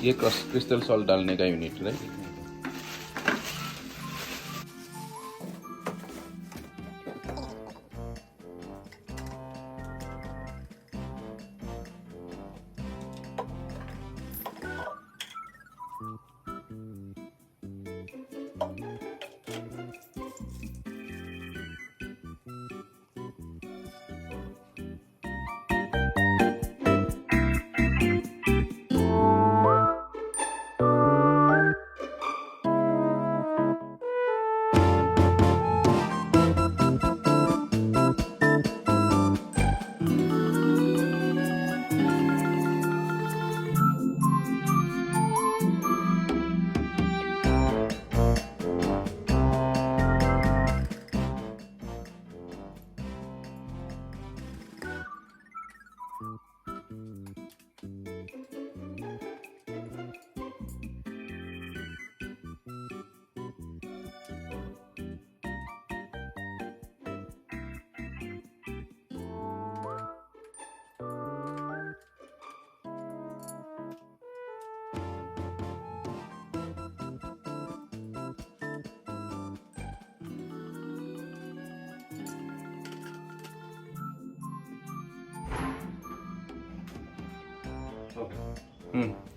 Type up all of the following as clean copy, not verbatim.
ये crystal salt डालने का यूनिट राइट.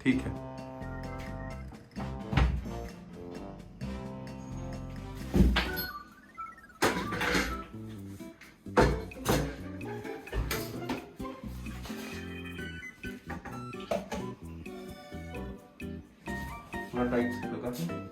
ठीक है. थोड़ा टाइट से लगा दो.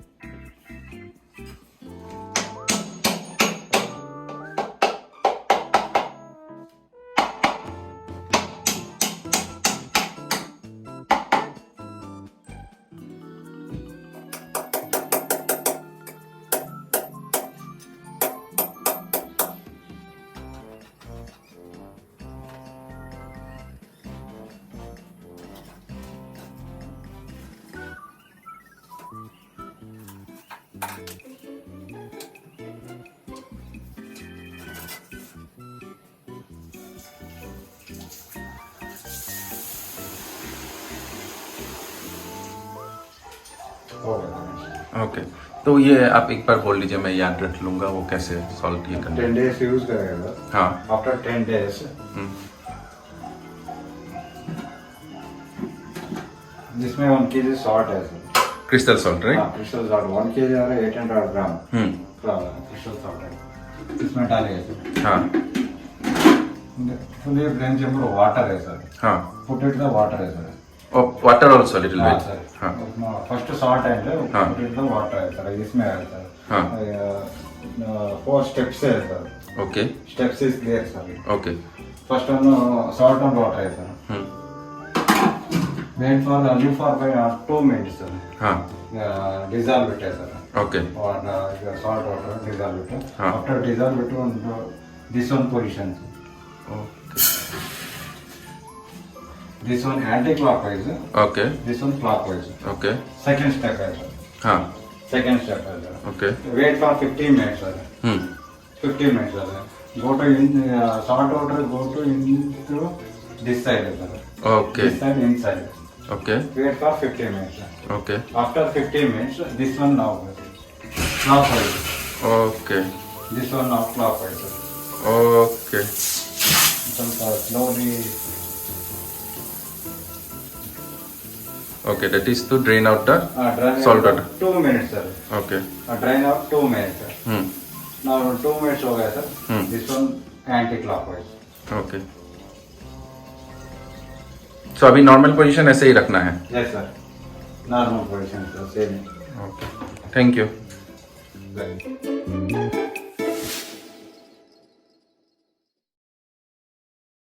ओके. तो ये आप एक बार बोल लीजिए, मैं याद रख लूंगा वो कैसे सॉल्ट ये करना. 10 days यूज करेगा. हाँ. आफ्टर 10 days जिसमें 1 kg सॉल्ट है sir. Crystal salt right. Crystal salt 1 kg आ रहा है 800 ग्राम क्रिस्टल सॉल्ट है. इसमें डालेगा सर. हाँ. फुली ड्रेंचेबल वाटर है सर. हाँ. पुट इट द वाटर है sir. Water also little bit. हाँ. फर्स्ट सॉल्ट है पुट इट द वाटर है सर. इसमें है सर. हाँ. 4 स्टेप्स है sir. Okay. Steps is clear sir. Okay. First one salt on water है sir. Wait for only for 2 minutes sir. हाँ. Dissolve it है sir. ओके. और salt water dissolve it. हाँ. After dissolve it on this one position. Okay. This one anti-clockwise. Okay. This one clockwise. Okay. Second step है sir. हाँ. Second step है sir. Okay. Wait for 15 minutes sir. 15 minutes sir. go to salt water go to into this side, sir. Okay. This side inside. Okay. Wait for 15 minutes. Sir. Okay. After 15 minutes, this one now clockwise. Okay. This one now clockwise. Sir. Okay. Slowly. Okay, that is to drain out the Drain salt out water. 2 minutes, sir. Okay. Drain out 2 minutes, sir. Now 2 minutes हो गया, sir. This one anti-clockwise. Okay. So अभी normal position ऐसे ही रखना है. Yes, sir. Normal position, sir. Same. Okay. Thank you. Right.